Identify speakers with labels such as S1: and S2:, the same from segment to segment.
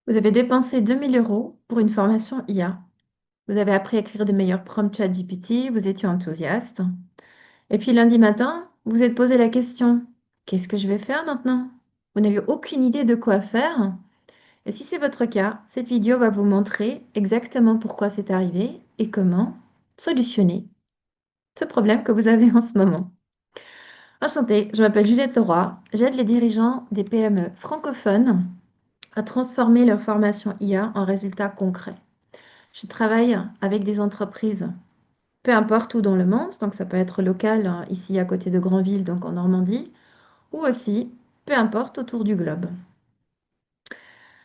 S1: Vous avez dépensé 2 000 € pour une formation IA. Vous avez appris à écrire de meilleurs prompts ChatGPT, vous étiez enthousiaste. Et puis lundi matin, vous vous êtes posé la question, qu'est-ce que je vais faire maintenant? Vous n'avez aucune idée de quoi faire. Et si c'est votre cas, cette vidéo va vous montrer exactement pourquoi c'est arrivé et comment solutionner ce problème que vous avez en ce moment. Enchantée, je m'appelle Juliette Leroy, j'aide les dirigeants des PME francophones à transformer leur formation IA en résultats concrets. Je travaille avec des entreprises, peu importe où dans le monde, donc ça peut être local, ici à côté de Granville, donc en Normandie, ou aussi, peu importe, autour du globe.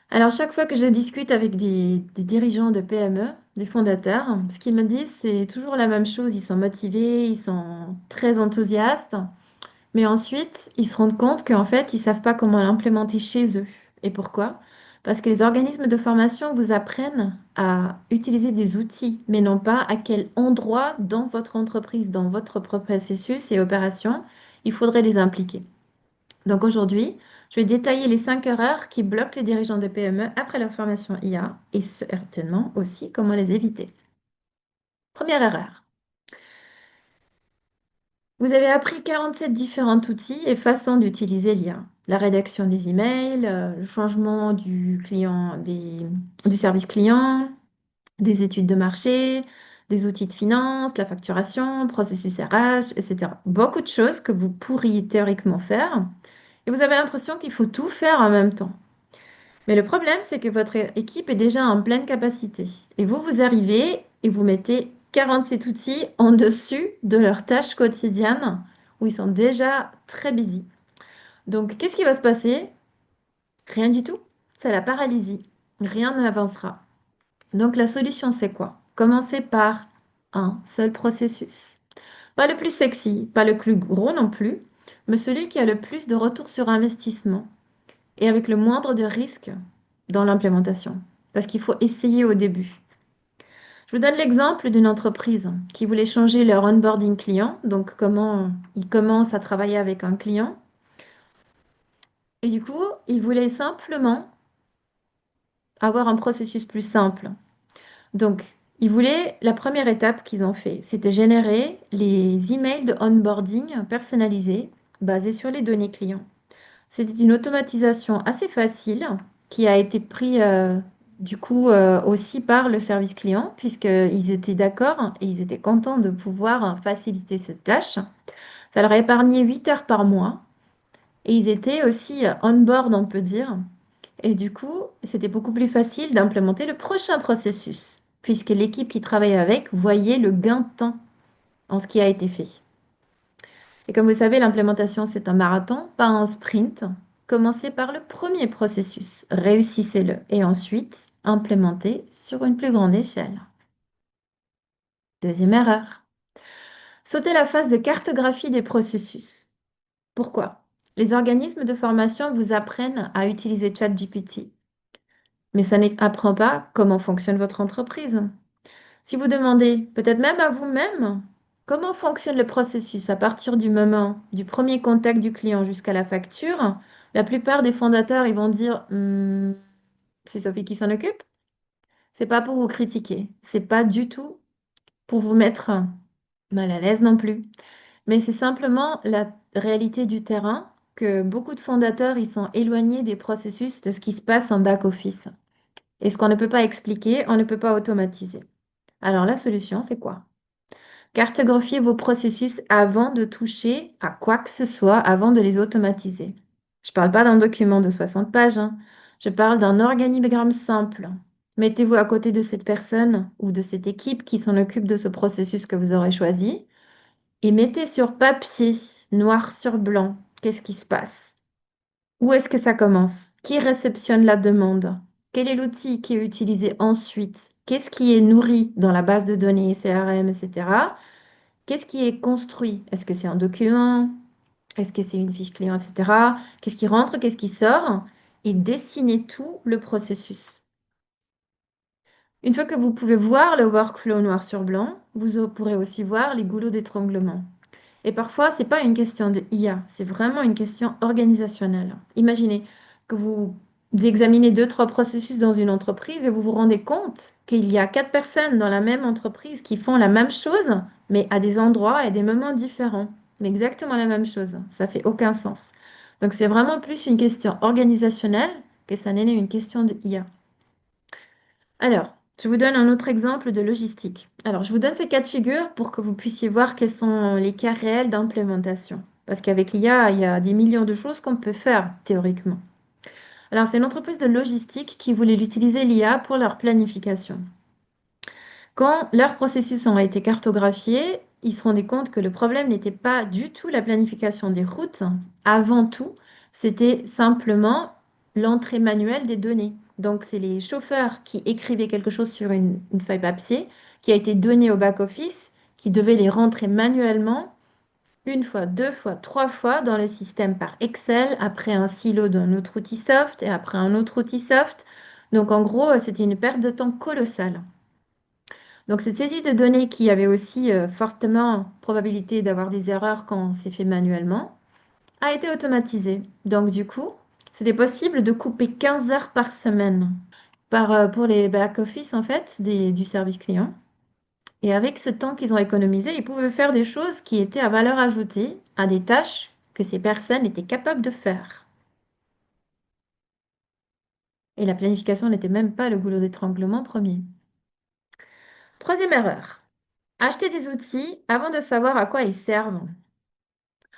S1: Alors, chaque fois que je discute avec des dirigeants de PME, des fondateurs, ce qu'ils me disent, c'est toujours la même chose. Ils sont motivés, ils sont très enthousiastes, mais ensuite, ils se rendent compte qu'en fait, ils ne savent pas comment l'implémenter chez eux. Et pourquoi? Parce que les organismes de formation vous apprennent à utiliser des outils, mais non pas à quel endroit dans votre entreprise, dans votre propre processus et opération, il faudrait les impliquer. Donc aujourd'hui, je vais détailler les 5 erreurs qui bloquent les dirigeants de PME après leur formation IA et certainement aussi comment les éviter. Première erreur. Vous avez appris 47 différents outils et façons d'utiliser l'IA. La rédaction des emails, le changement du service client, des études de marché, des outils de finance, la facturation, processus RH, etc. Beaucoup de choses que vous pourriez théoriquement faire et vous avez l'impression qu'il faut tout faire en même temps. Mais le problème, c'est que votre équipe est déjà en pleine capacité. Et vous arrivez et vous mettez 47 outils en dessus de leurs tâches quotidiennes où ils sont déjà très busy. Donc, qu'est-ce qui va se passer? Rien du tout. C'est la paralysie. Rien n'avancera. Donc, la solution, c'est quoi? Commencez par un seul processus. Pas le plus sexy, pas le plus gros non plus, mais celui qui a le plus de retour sur investissement et avec le moindre de risque dans l'implémentation. Parce qu'il faut essayer au début. Je vous donne l'exemple d'une entreprise qui voulait changer leur onboarding client, donc comment ils commencent à travailler avec un client. Et du coup, ils voulaient simplement avoir un processus plus simple. Donc, ils voulaient, la première étape qu'ils ont fait, c'était générer les emails de onboarding personnalisés basés sur les données clients. C'était une automatisation assez facile qui a été pris du coup aussi par le service client puisqu'ils étaient d'accord et ils étaient contents de pouvoir faciliter cette tâche. Ça leur a épargné 8 heures par mois et ils étaient aussi on board, on peut dire. Et du coup, c'était beaucoup plus facile d'implémenter le prochain processus puisque l'équipe qui travaillait avec voyait le gain de temps en ce qui a été fait. Et comme vous savez, l'implémentation, c'est un marathon, pas un sprint. Commencez par le premier processus, réussissez-le et ensuite implémentez sur une plus grande échelle. Deuxième erreur, sautez la phase de cartographie des processus. Pourquoi? Les organismes de formation vous apprennent à utiliser ChatGPT, mais ça n'apprend pas comment fonctionne votre entreprise. Si vous demandez, peut-être même à vous-même, comment fonctionne le processus à partir du moment du premier contact du client jusqu'à la facture, la plupart des fondateurs ils vont dire c'est Sophie qui s'en occupe. C'est pas pour vous critiquer, c'est pas du tout pour vous mettre mal à l'aise non plus, mais c'est simplement la réalité du terrain que beaucoup de fondateurs ils sont éloignés des processus de ce qui se passe en back-office. Et ce qu'on ne peut pas expliquer, on ne peut pas automatiser. Alors la solution, c'est quoi? Cartographiez vos processus avant de toucher à quoi que ce soit, avant de les automatiser. Je ne parle pas d'un document de 60 pages, hein. Je parle d'un organigramme simple. Mettez-vous à côté de cette personne ou de cette équipe qui s'en occupe de ce processus que vous aurez choisi et mettez sur papier, noir sur blanc, qu'est-ce qui se passe? Où est-ce que ça commence? Qui réceptionne la demande? Quel est l'outil qui est utilisé ensuite? Qu'est-ce qui est nourri dans la base de données CRM, etc. Qu'est-ce qui est construit? Est-ce que c'est un document? Est-ce que c'est une fiche client, etc. Qu'est-ce qui rentre? Qu'est-ce qui sort? Et dessinez tout le processus. Une fois que vous pouvez voir le workflow noir sur blanc, vous pourrez aussi voir les goulots d'étranglement. Et parfois, ce n'est pas une question de IA, c'est vraiment une question organisationnelle. Imaginez que vous d'examiner deux, trois processus dans une entreprise et vous vous rendez compte qu'il y a quatre personnes dans la même entreprise qui font la même chose, mais à des endroits et des moments différents. Mais exactement la même chose. Ça fait aucun sens. Donc c'est vraiment plus une question organisationnelle que ça n'est une question de IA. Alors, je vous donne un autre exemple de logistique. Alors, je vous donne ces cas de figure pour que vous puissiez voir quels sont les cas réels d'implémentation. Parce qu'avec l'IA, il y a des millions de choses qu'on peut faire théoriquement. Alors, c'est une entreprise de logistique qui voulait utiliser l'IA pour leur planification. Quand leurs processus ont été cartographiés, ils se rendaient compte que le problème n'était pas du tout la planification des routes. Avant tout, c'était simplement l'entrée manuelle des données. Donc, c'est les chauffeurs qui écrivaient quelque chose sur une feuille papier qui a été donnée au back-office, qui devait les rentrer manuellement une fois, deux fois, trois fois dans le système par Excel, après un silo d'un autre outil soft et après un autre outil soft. Donc, en gros, c'était une perte de temps colossale. Donc, cette saisie de données qui avait aussi fortement probabilité d'avoir des erreurs quand c'est fait manuellement, a été automatisée. Donc, du coup, c'était possible de couper 15 heures par semaine pour les back-office, en fait, du service client. Et avec ce temps qu'ils ont économisé, ils pouvaient faire des choses qui étaient à valeur ajoutée à des tâches que ces personnes étaient capables de faire. Et la planification n'était même pas le goulot d'étranglement premier. Troisième erreur, acheter des outils avant de savoir à quoi ils servent.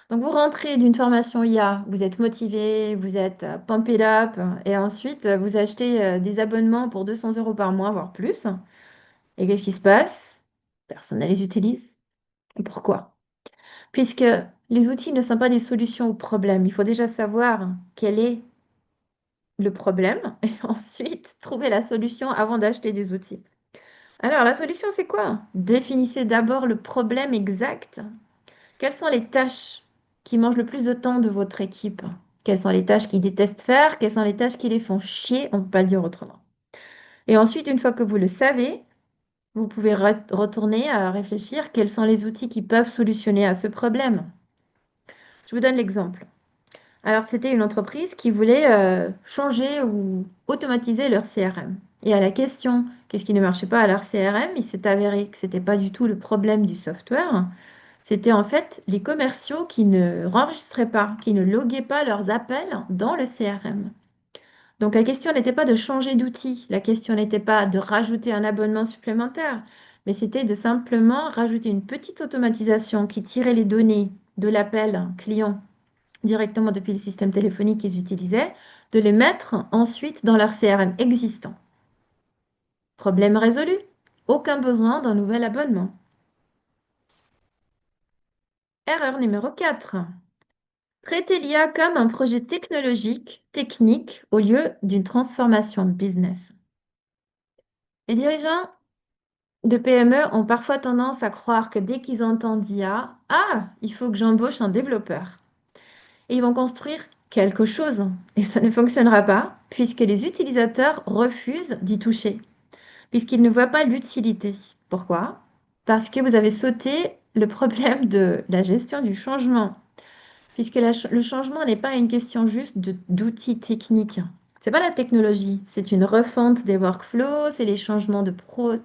S1: Donc vous rentrez d'une formation IA, vous êtes motivé, vous êtes pumped up, et ensuite vous achetez des abonnements pour 200 euros par mois, voire plus. Et qu'est-ce qui se passe? Personne ne les utilise. Et pourquoi? Puisque les outils ne sont pas des solutions aux problèmes. Il faut déjà savoir quel est le problème et ensuite trouver la solution avant d'acheter des outils. Alors la solution, c'est quoi? Définissez d'abord le problème exact. Quelles sont les tâches qui mangent le plus de temps de votre équipe? Quelles sont les tâches qu'ils détestent faire? Quelles sont les tâches qui les font chier? On ne peut pas le dire autrement. Et ensuite, une fois que vous le savez, vous pouvez retourner à réfléchir quels sont les outils qui peuvent solutionner à ce problème. Je vous donne l'exemple. Alors, c'était une entreprise qui voulait changer ou automatiser leur CRM. Et à la question, qu'est-ce qui ne marchait pas à leur CRM, il s'est avéré que ce n'était pas du tout le problème du software. C'était en fait les commerciaux qui ne enregistraient pas, qui ne loguaient pas leurs appels dans le CRM. Donc la question n'était pas de changer d'outil, la question n'était pas de rajouter un abonnement supplémentaire, mais c'était de simplement rajouter une petite automatisation qui tirait les données de l'appel client directement depuis le système téléphonique qu'ils utilisaient, de les mettre ensuite dans leur CRM existant. Problème résolu. Aucun besoin d'un nouvel abonnement. Erreur numéro 4. Traiter l'IA comme un projet technologique, technique, au lieu d'une transformation business. Les dirigeants de PME ont parfois tendance à croire que dès qu'ils entendent IA, ah, il faut que j'embauche un développeur. Et ils vont construire quelque chose. Et ça ne fonctionnera pas puisque les utilisateurs refusent d'y toucher, puisqu'ils ne voient pas l'utilité. Pourquoi? Parce que vous avez sauté le problème de la gestion du changement. Puisque le changement n'est pas une question juste d'outils techniques. C'est pas la technologie, c'est une refonte des workflows, c'est les changements de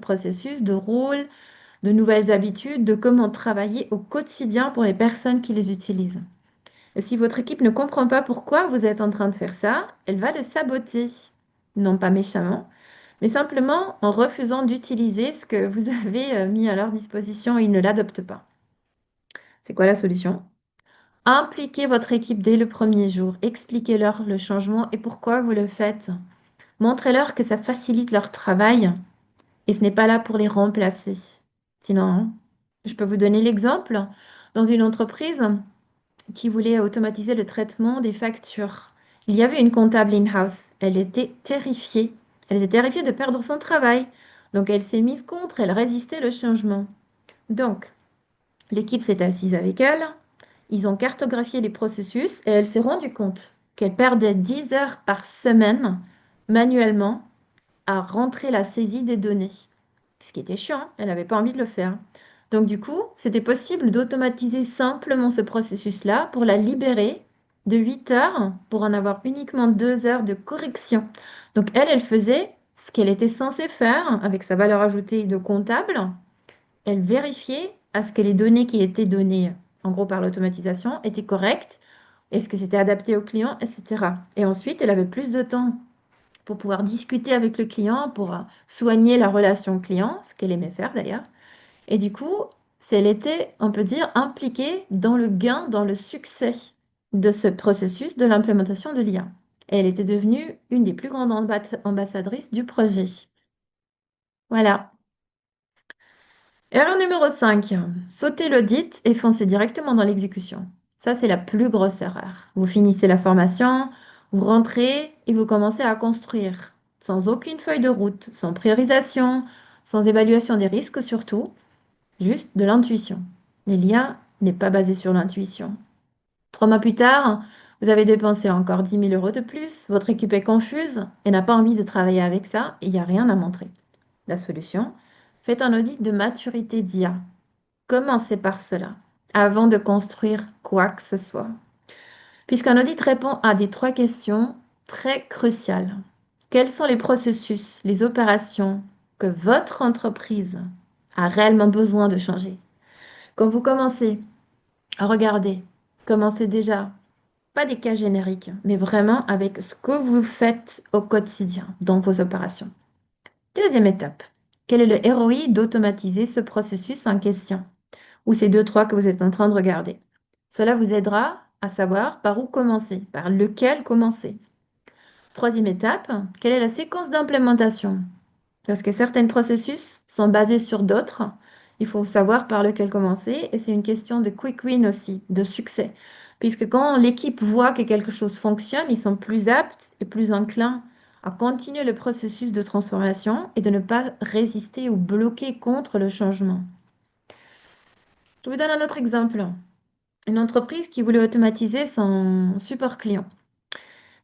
S1: processus, de rôle, de nouvelles habitudes, de comment travailler au quotidien pour les personnes qui les utilisent. Et si votre équipe ne comprend pas pourquoi vous êtes en train de faire ça, elle va le saboter. Non pas méchamment, mais simplement en refusant d'utiliser ce que vous avez mis à leur disposition et ils ne l'adoptent pas. C'est quoi la solution? Impliquez votre équipe dès le premier jour. Expliquez-leur le changement et pourquoi vous le faites. Montrez-leur que ça facilite leur travail et ce n'est pas là pour les remplacer. Sinon, hein. Je peux vous donner l'exemple. Dans une entreprise qui voulait automatiser le traitement des factures, il y avait une comptable in-house. Elle était terrifiée. Elle était terrifiée de perdre son travail. Donc, elle s'est mise contre, elle résistait le changement. Donc, l'équipe s'est assise avec elle. Ils ont cartographié les processus et elle s'est rendue compte qu'elle perdait 10 heures par semaine manuellement à rentrer la saisie des données. Ce qui était chiant, elle n'avait pas envie de le faire. Donc du coup, c'était possible d'automatiser simplement ce processus-là pour la libérer de 8 heures pour en avoir uniquement 2 heures de correction. Donc elle faisait ce qu'elle était censée faire avec sa valeur ajoutée de comptable. Elle vérifiait à ce que les données qui étaient données, en gros par l'automatisation, étaient correctes, est-ce que c'était adapté au client, etc. Et ensuite, elle avait plus de temps pour pouvoir discuter avec le client, pour soigner la relation client, ce qu'elle aimait faire d'ailleurs. Et du coup, elle était, on peut dire, impliquée dans le gain, dans le succès de ce processus de l'implémentation de l'IA. Et elle était devenue une des plus grandes ambassadrices du projet. Voilà. Erreur numéro 5, sauter l'audit et foncer directement dans l'exécution. Ça, c'est la plus grosse erreur. Vous finissez la formation, vous rentrez et vous commencez à construire, sans aucune feuille de route, sans priorisation, sans évaluation des risques surtout, juste de l'intuition. Mais l'IA n'est pas basée sur l'intuition. 3 mois plus tard, vous avez dépensé encore 10 000 euros de plus, votre équipe est confuse et n'a pas envie de travailler avec ça et il n'y a rien à montrer. La solution, faites un audit de maturité d'IA. Commencez par cela, avant de construire quoi que ce soit. Puisqu'un audit répond à des 3 questions très cruciales. Quels sont les processus, les opérations que votre entreprise a réellement besoin de changer? Quand vous commencez à regarder, commencez déjà, pas des cas génériques, mais vraiment avec ce que vous faites au quotidien dans vos opérations. Deuxième étape, quel est le ROI d'automatiser ce processus en question? Ou ces 2, 3 que vous êtes en train de regarder. Cela vous aidera à savoir par où commencer, par lequel commencer. Troisième étape, quelle est la séquence d'implémentation? Parce que certains processus sont basés sur d'autres. Il faut savoir par lequel commencer et c'est une question de quick win aussi, de succès. Puisque quand l'équipe voit que quelque chose fonctionne, ils sont plus aptes et plus enclins à continuer le processus de transformation et de ne pas résister ou bloquer contre le changement. Je vous donne un autre exemple. Une entreprise qui voulait automatiser son support client.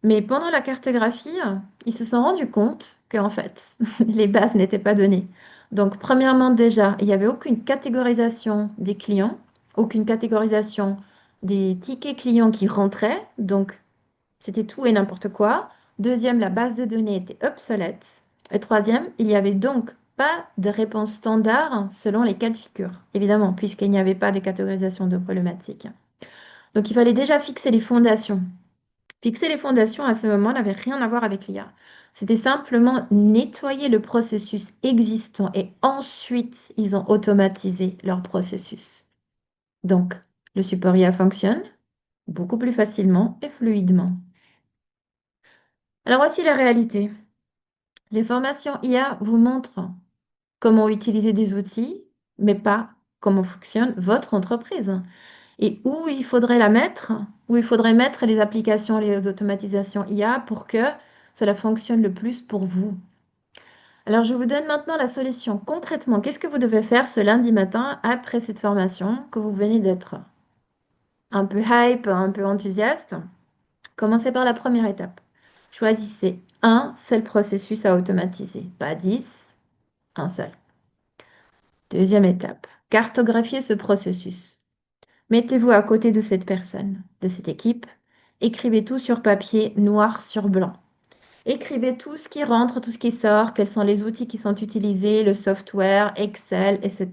S1: Mais pendant la cartographie, ils se sont rendus compte qu'en fait, les bases n'étaient pas données. Donc, premièrement, déjà, il n'y avait aucune catégorisation des clients, aucune catégorisation des tickets clients qui rentraient. Donc, c'était tout et n'importe quoi. Deuxième, la base de données était obsolète. Et troisième, il n'y avait donc pas de réponse standard selon les cas de figure, évidemment, puisqu'il n'y avait pas de catégorisation de problématiques. Donc, il fallait déjà fixer les fondations. Fixer les fondations à ce moment n'avait rien à voir avec l'IA. C'était simplement nettoyer le processus existant et ensuite, ils ont automatisé leur processus. Donc, le support IA fonctionne beaucoup plus facilement et fluidement. Alors, voici la réalité. Les formations IA vous montrent comment utiliser des outils, mais pas comment fonctionne votre entreprise. Et où il faudrait la mettre, où il faudrait mettre les applications, les automatisations IA pour que cela fonctionne le plus pour vous. Alors, je vous donne maintenant la solution. Concrètement, qu'est-ce que vous devez faire ce lundi matin après cette formation que vous venez d'être un peu hype, un peu enthousiaste? Commencez par la première étape. Choisissez un seul processus à automatiser, pas 10, un seul. Deuxième étape, cartographiez ce processus. Mettez-vous à côté de cette personne, de cette équipe. Écrivez tout sur papier, noir sur blanc. Écrivez tout ce qui rentre, tout ce qui sort, quels sont les outils qui sont utilisés, le software, Excel, etc.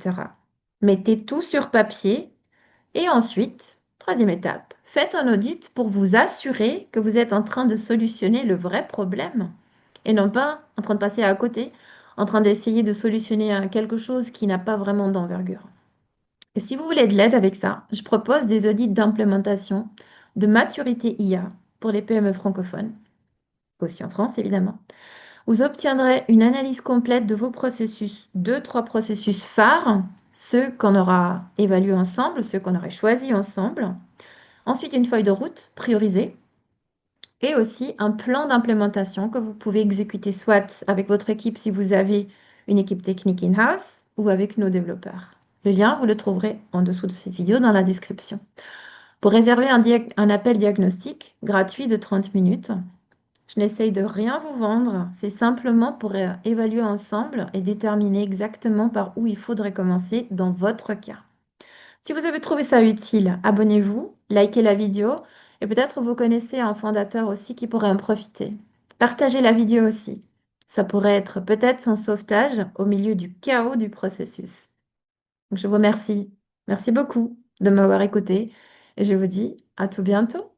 S1: Mettez tout sur papier et ensuite, troisième étape, faites un audit pour vous assurer que vous êtes en train de solutionner le vrai problème et non pas en train de passer à côté, en train d'essayer de solutionner quelque chose qui n'a pas vraiment d'envergure. Et si vous voulez de l'aide avec ça, je propose des audits d'implémentation de maturité IA pour les PME francophones, aussi en France évidemment. Vous obtiendrez une analyse complète de vos processus, 2, 3 processus phares, ceux qu'on aura évalués ensemble, ceux qu'on aurait choisis ensemble. Ensuite, une feuille de route priorisée et aussi un plan d'implémentation que vous pouvez exécuter soit avec votre équipe si vous avez une équipe technique in-house ou avec nos développeurs. Le lien, vous le trouverez en dessous de cette vidéo dans la description. Pour réserver un appel diagnostic gratuit de 30 minutes, je n'essaye de rien vous vendre, c'est simplement pour évaluer ensemble et déterminer exactement par où il faudrait commencer dans votre cas. Si vous avez trouvé ça utile, abonnez-vous, likez la vidéo Et peut-être vous connaissez un fondateur aussi qui pourrait en profiter. Partagez la vidéo aussi. Ça pourrait être peut-être son sauvetage au milieu du chaos du processus. Donc, je vous remercie. Merci beaucoup de m'avoir écouté et je vous dis à tout bientôt.